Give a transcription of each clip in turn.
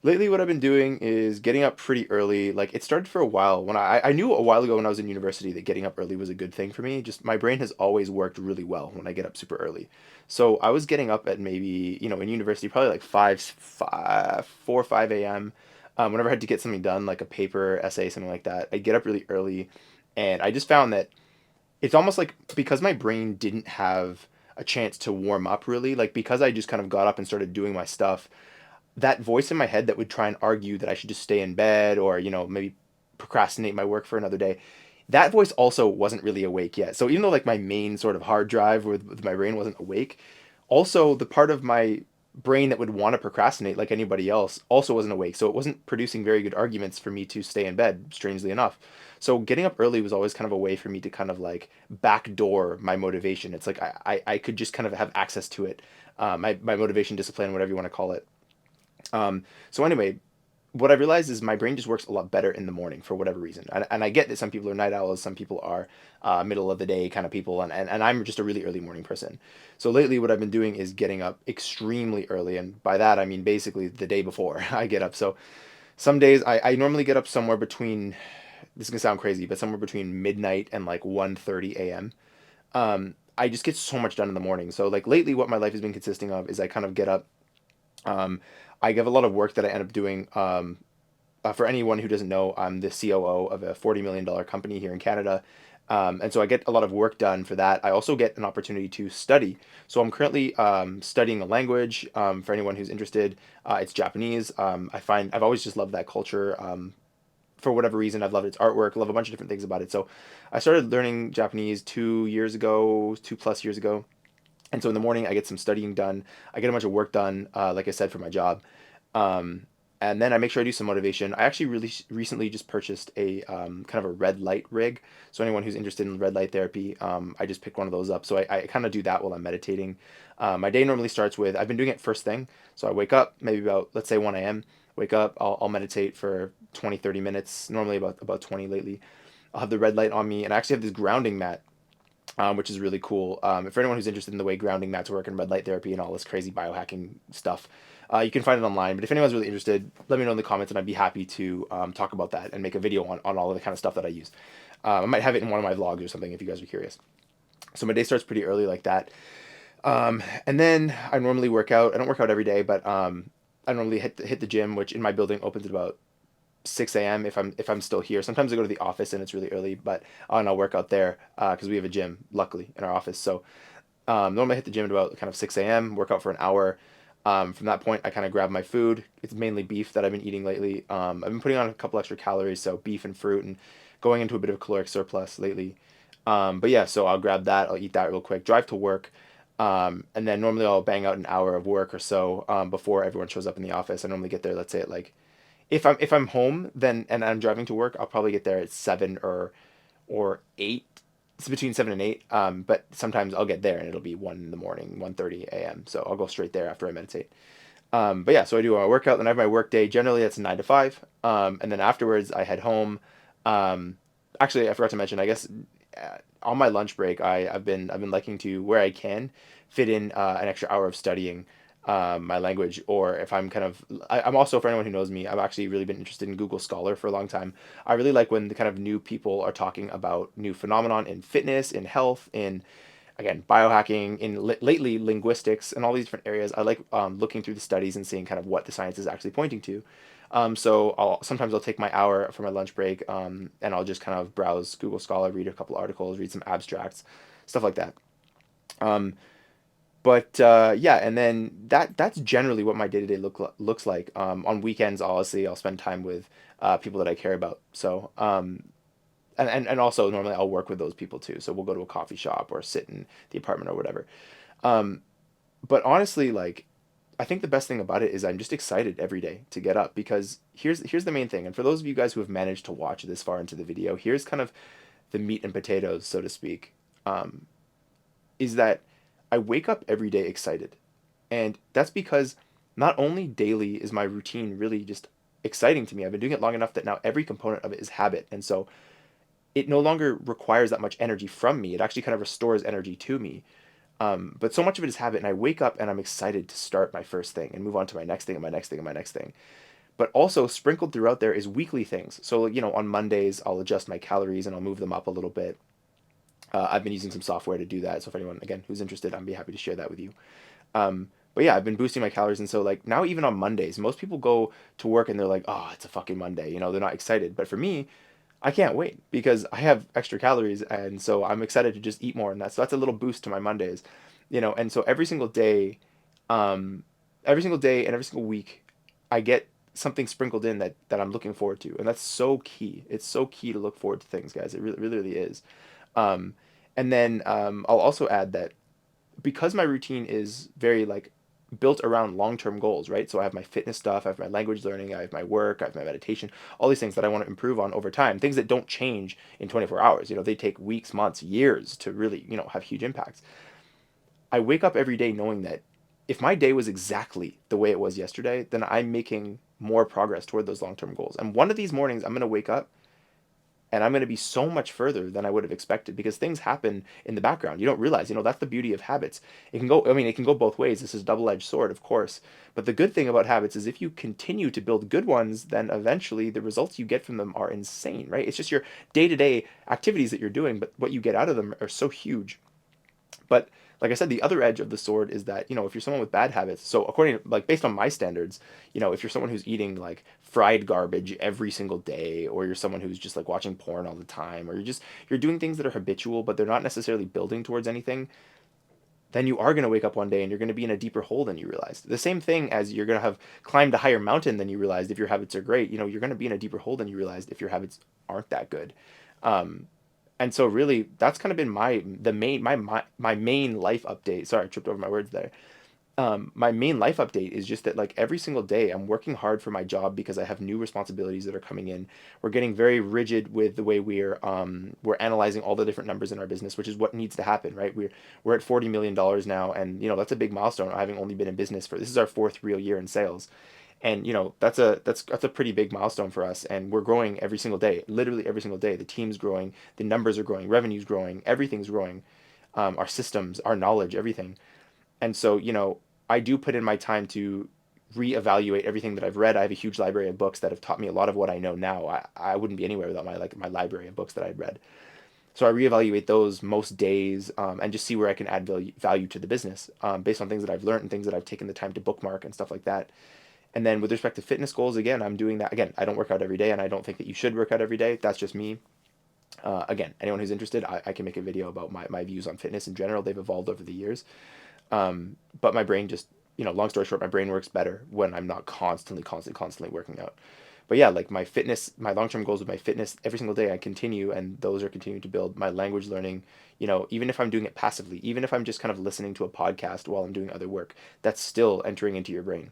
Lately, what I've been doing is getting up pretty early. Like it started for a while when I knew a while ago when I was in university that getting up early was a good thing for me. Just my brain has always worked really well when I get up super early. So I was getting up at maybe, in university, probably like 4 or 5 a.m. Whenever I had to get something done, like a paper, essay, something like that, I'd get up really early. And I just found that it's almost like because my brain didn't have a chance to warm up really, like because I just kind of got up and started doing my stuff, that voice in my head that would try and argue that I should just stay in bed or, maybe procrastinate my work for another day, that voice also wasn't really awake yet. So even though like my main sort of hard drive with my brain wasn't awake, also the part of my brain that would want to procrastinate like anybody else also wasn't awake. So it wasn't producing very good arguments for me to stay in bed, strangely enough. So getting up early was always kind of a way for me to kind of like backdoor my motivation. It's like I could just kind of have access to it. My motivation, discipline, whatever you want to call it. So anyway, what I realized is my brain just works a lot better in the morning for whatever reason. And I get that some people are night owls, some people are middle of the day kind of people, and I'm just a really early morning person. So lately, what I've been doing is getting up extremely early, and by that I mean basically the day before I get up. So some days I normally get up somewhere between, this is gonna sound crazy, but somewhere between midnight and like 1:30 a.m. I just get so much done in the morning. So like lately, what my life has been consisting of is I kind of get up. um, I have a lot of work that I end up doing. For anyone who doesn't know, I'm the COO of a $40 million company here in Canada. And so I get a lot of work done for that. I also get an opportunity to study. So I'm currently studying a language. For anyone who's interested, it's Japanese. I find I've always just loved that culture. For whatever reason, I've loved its artwork, love a bunch of different things about it. So I started learning Japanese 2 years ago, 2+ years ago. And so in the morning, I get some studying done. I get a bunch of work done, like I said, for my job. Um, and then I make sure I do some motivation. I actually really recently just purchased a kind of a red light rig. So anyone who's interested in red light therapy, I just picked one of those up. So I kind of do that while I'm meditating. My day normally starts with, I've been doing it first thing. So I wake up maybe about, let's say 1 a.m. Wake up, I'll meditate for 20, 30 minutes, normally about 20 lately. I'll have the red light on me, and I actually have this grounding mat, which is really cool. For anyone who's interested in the way grounding mats work and red light therapy and all this crazy biohacking stuff, you can find it online. But if anyone's really interested, let me know in the comments, and I'd be happy to talk about that and make a video on all of the kind of stuff that I use. I might have it in one of my vlogs or something if you guys are curious. So my day starts pretty early like that. And then I normally work out. I don't work out every day, but I normally hit the gym, which in my building opens at about 6 a.m. if I'm still here. Sometimes I go to the office and it's really early, but and I'll work out there because we have a gym, luckily, in our office. So normally I hit the gym at about kind of 6 a.m., work out for an hour. From that point, I kind of grab my food. It's mainly beef that I've been eating lately. I've been putting on a couple extra calories, so beef and fruit, and going into a bit of a caloric surplus lately. But yeah, so I'll grab that. I'll eat that real quick. Drive to work. And then normally I'll bang out an hour of work or so before everyone shows up in the office. I normally get there, let's say at like, if I'm home then and I'm driving to work, I'll probably get there at 7 or 8. It's between 7 and 8. But sometimes I'll get there and it'll be 1 in the morning, 1:30 a.m. So I'll go straight there after I meditate. But yeah, so I do my workout, then I have my work day. Generally, that's 9 to 5. And then afterwards, I head home. Um, Actually, I forgot to mention. I guess on my lunch break, I've been liking to, where I can, fit in an extra hour of studying my language. Or if I'm kind of, I'm also, for anyone who knows me, I've actually really been interested in Google Scholar for a long time. I really like when the kind of new people are talking about new phenomenon in fitness, in health, in, again, biohacking, in lately linguistics, and all these different areas. I like looking through the studies and seeing kind of what the science is actually pointing to. So I'll take my hour for my lunch break, and I'll just kind of browse Google Scholar, read a couple articles, read some abstracts, stuff like that. Um, but yeah, and then that's generally what my day-to-day looks like. On weekends, honestly, I'll spend time with people that I care about. So and also normally I'll work with those people too. So we'll go to a coffee shop or sit in the apartment or whatever. Um, but honestly, like, I think the best thing about it is I'm just excited every day to get up, because here's the main thing. And for those of you guys who have managed to watch this far into the video, here's kind of the meat and potatoes, so to speak. Um, is that I wake up every day excited. And that's because not only daily is my routine really just exciting to me, I've been doing it long enough that now every component of it is habit. And so it no longer requires that much energy from me. It actually kind of restores energy to me. But so much of it is habit, and I wake up and I'm excited to start my first thing and move on to my next thing and my next thing and my next thing. But also sprinkled throughout there is weekly things. So, on Mondays, I'll adjust my calories and I'll move them up a little bit. I've been using some software to do that. So if anyone, again, who's interested, I'd be happy to share that with you. But yeah, I've been boosting my calories. And so like now even on Mondays, most people go to work and they're like, oh, it's a fucking Monday. They're not excited. But for me, I can't wait because I have extra calories. And so I'm excited to just eat more. And that's a little boost to my Mondays, And so um, every single day and every single week, I get something sprinkled in that I'm looking forward to. And that's so key. It's so key to look forward to things, guys. It really, really, really is. Um, and then I'll also add that because my routine is very like built around long-term goals, right? So I have my fitness stuff, I have my language learning, I have my work, I have my meditation, all these things that I want to improve on over time, things that don't change in 24 hours. They take weeks, months, years to really, have huge impacts. I wake up every day knowing that if my day was exactly the way it was yesterday, then I'm making more progress toward those long-term goals. And one of these mornings, I'm going to wake up and I'm going to be so much further than I would have expected because things happen in the background. You don't realize, that's the beauty of habits. It can go both ways. This is a double-edged sword, of course. But the good thing about habits is if you continue to build good ones, then eventually the results you get from them are insane, right? It's just your day-to-day activities that you're doing, but what you get out of them are so huge. But like I said, the other edge of the sword is that, if you're someone with bad habits, so according to, like, based on my standards, if you're someone who's eating like fried garbage every single day, or you're someone who's just like watching porn all the time, or you're doing things that are habitual, but they're not necessarily building towards anything, then you are going to wake up one day and you're going to be in a deeper hole than you realized. The same thing as you're going to have climbed a higher mountain than you realized if your habits are great. You're going to be in a deeper hole than you realized if your habits aren't that good. Um, and so really that's kind of been my main life update. Sorry, I tripped over my words there. My main life update is just that like every single day I'm working hard for my job because I have new responsibilities that are coming in. We're getting very rigid with the way we're analyzing all the different numbers in our business, which is what needs to happen, right? We're at $40 million now, and that's a big milestone. Having only been in business for this is our fourth real year in sales, and that's a pretty big milestone for us, and we're growing every single day, literally every single day. The team's growing, the numbers are growing, revenue's growing, everything's growing, our systems, our knowledge, everything. And so, I do put in my time to reevaluate everything that I've read. I have a huge library of books that have taught me a lot of what I know now. I wouldn't be anywhere without my library of books that I'd read. So I reevaluate those most days, and just see where I can add value to the business, based on things that I've learned and things that I've taken the time to bookmark and stuff like that. And then with respect to fitness goals, again, I'm doing that. Again, I don't work out every day, and I don't think that you should work out every day. That's just me. Again, anyone who's interested, I can make a video about my views on fitness in general. They've evolved over the years. But my brain just, long story short, my brain works better when I'm not constantly working out. But yeah, like my fitness, my long-term goals with my fitness, every single day I continue, and those are continuing to build my language learning. Even if I'm doing it passively, even if I'm just kind of listening to a podcast while I'm doing other work, that's still entering into your brain,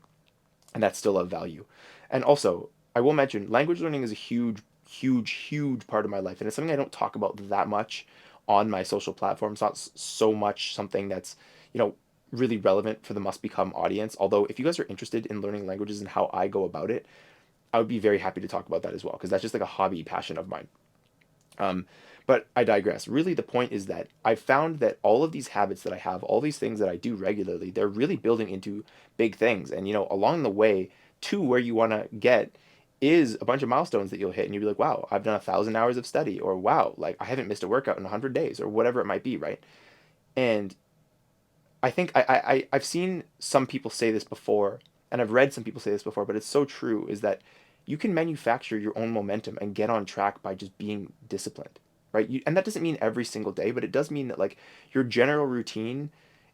and that's still of value. And also, I will mention language learning is a huge, huge, huge part of my life, and it's something I don't talk about that much on my social platforms. Not so much something that's, you know, really relevant for the Must Become audience. Although, if you guys are interested in learning languages and how I go about it, I would be very happy to talk about that as well, because that's just like a hobby passion of mine. Um, but I digress. Really, the point is that I've found that all of these habits that I have, all these things that I do regularly, they're really building into big things. And, along the way to where you want to get is a bunch of milestones that you'll hit. And you'll be like, wow, I've done 1,000 hours of study, or wow, like I haven't missed a workout in 100 days, or whatever it might be, right? And I think I've seen some people say this before, and I've read some people say this before, but it's so true, is that you can manufacture your own momentum and get on track by just being disciplined, right? And that doesn't mean every single day, but it does mean that like your general routine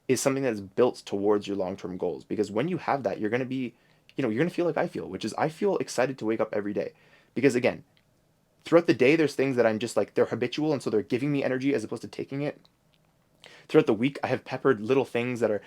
is something that is built towards your long-term goals. Because when you have that, you're going to be, you're going to feel like I feel, which is I feel excited to wake up every day. Because again, throughout the day, there's things that I'm just like, they're habitual, and so they're giving me energy as opposed to taking it. Throughout the week, I have peppered little things that are,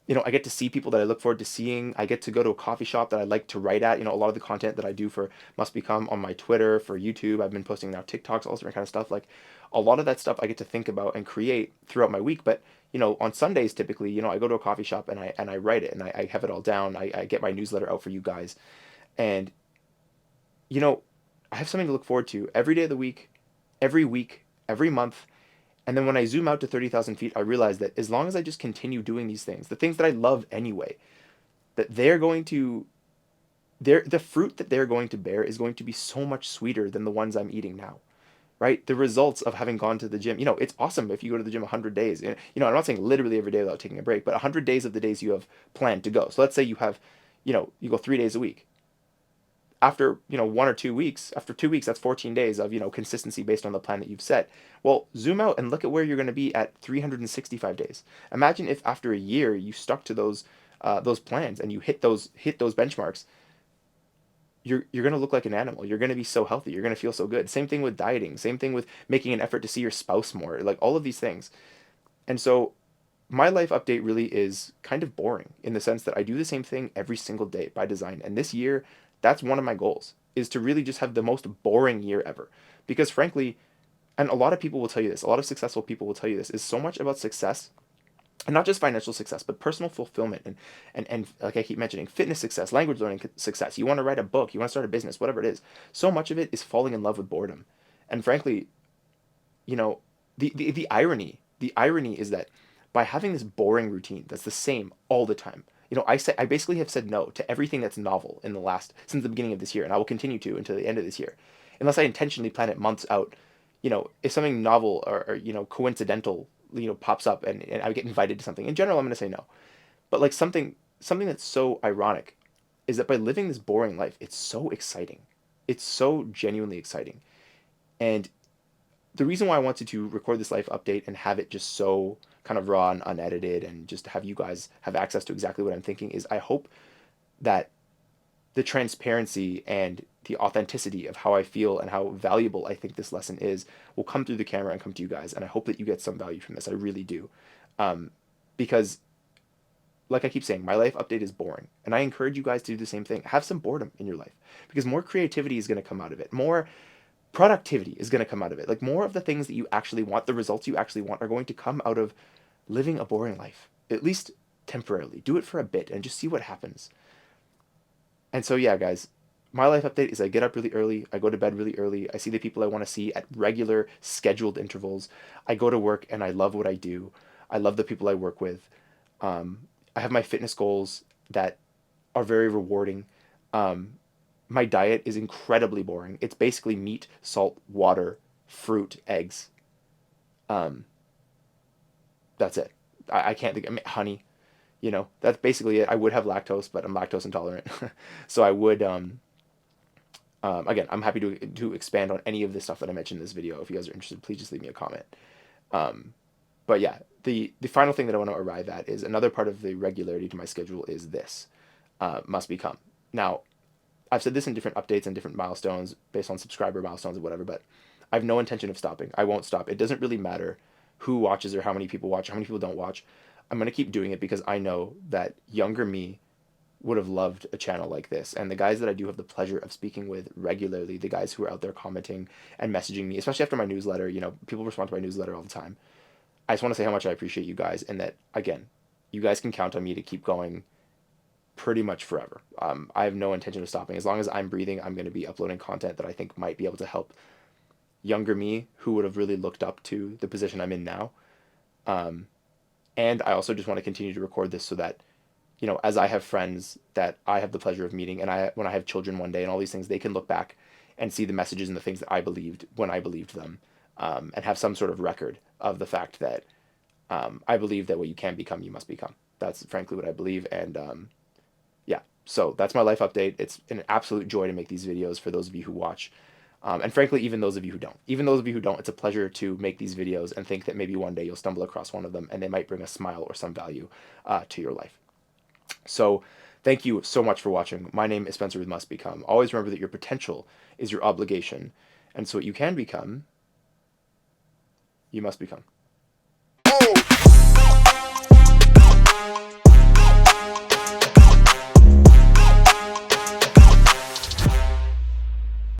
I get to see people that I look forward to seeing. I get to go to a coffee shop that I like to write at. A lot of the content that I do for Must Become on my Twitter, for YouTube, I've been posting now TikToks, all different kind of stuff. Like a lot of that stuff I get to think about and create throughout my week. But, on Sundays, typically, I go to a coffee shop and I write it, and I have it all down. I get my newsletter out for you guys. And, you know, I have something to look forward to every day of the week, every month. And then when I zoom out to 30,000 feet, I realize that as long as I just continue doing these things, the things that I love anyway, that they're going to the fruit that they're going to bear is going to be so much sweeter than the ones I'm eating now, right? The results of having gone to the gym, it's awesome if you go to the gym 100 days. I'm not saying literally every day without taking a break, but 100 days of the days you have planned to go. So let's say you have, you go 3 days a week. After, 1 or 2 weeks, after 2 weeks, that's 14 days of, consistency based on the plan that you've set. Well, zoom out and look at where you're going to be at 365 days. Imagine if after a year you stuck to those plans and you hit those benchmarks. You're going to look like an animal. You're going to be so healthy. You're going to feel so good. Same thing with dieting. Same thing with making an effort to see your spouse more. Like all of these things. And so my life update really is kind of boring in the sense that I do the same thing every single day by design. And this year, that's one of my goals is to really just have the most boring year ever. Because frankly, and a lot of people will tell you this, a lot of successful people will tell you this, is so much about success, and not just financial success, but personal fulfillment and like I keep mentioning, fitness success, language learning success. You want to write a book, you want to start a business, whatever it is. So much of it is falling in love with boredom. And frankly, you know, the irony is that by having this boring routine that's the same all the time, I basically have said no to everything that's novel in the last since the beginning of this year, and I will continue to until the end of this year, unless I intentionally plan it months out. If something novel or coincidental pops up and I get invited to something, in general I'm going to say no. But like something that's so ironic is that by living this boring life, it's so exciting. It's so genuinely exciting. And the reason why I wanted to record this life update and have it just so kind of raw and unedited and just have you guys have access to exactly what I'm thinking is I hope that the transparency and the authenticity of how I feel and how valuable I think this lesson is will come through the camera and come to you guys. And I hope that you get some value from this. I really do. Um, because, like I keep saying, my life update is boring. And I encourage you guys to do the same thing. Have some boredom in your life because more creativity is going to come out of it. More productivity is going to come out of it. Like more of the things that you actually want, the results you actually want, are going to come out of living a boring life, at least temporarily. Do it for a bit and just see what happens. And so, yeah, guys, my life update is I get up really early, I go to bed really early, I see the people I want to see at regular scheduled intervals. I go to work and I love what I do. I love the people I work with. I have my fitness goals that are very rewarding. Um, my diet is incredibly boring. It's basically meat, salt, water, fruit, eggs. Um, that's it. I can't think. I mean, honey. That's basically it. I would have lactose, but I'm lactose intolerant, so I would. Again, I'm happy to expand on any of the stuff that I mentioned in this video. If you guys are interested, please just leave me a comment. Um, but yeah, the final thing that I want to arrive at is another part of the regularity to my schedule is this must become. Now, I've said this in different updates and different milestones based on subscriber milestones or whatever, but I have no intention of stopping. I won't stop. It doesn't really matter who watches or how many people watch, how many people don't watch. I'm going to keep doing it because I know that younger me would have loved a channel like this. And the guys that I do have the pleasure of speaking with regularly, the guys who are out there commenting and messaging me, especially after my newsletter, people respond to my newsletter all the time. I just want to say how much I appreciate you guys and that, again, you guys can count on me to keep going pretty much forever. I have no intention of stopping. As long as I'm breathing, I'm going to be uploading content that I think might be able to help younger me who would have really looked up to the position I'm in now. Um, and I also just want to continue to record this so that, as I have friends that I have the pleasure of meeting, and when I have children one day and all these things, they can look back and see the messages and the things that I believed when I believed them, and have some sort of record of the fact that I believe that what you can become, you must become. That's frankly what I believe, and yeah, so that's my life update. It's an absolute joy to make these videos for those of you who watch. And frankly, even those of you who don't. Even those of you who don't, it's a pleasure to make these videos and think that maybe one day you'll stumble across one of them and they might bring a smile or some value to your life. So thank you so much for watching. My name is Spencer with Must Become. Always remember that your potential is your obligation. And so what you can become, you must become.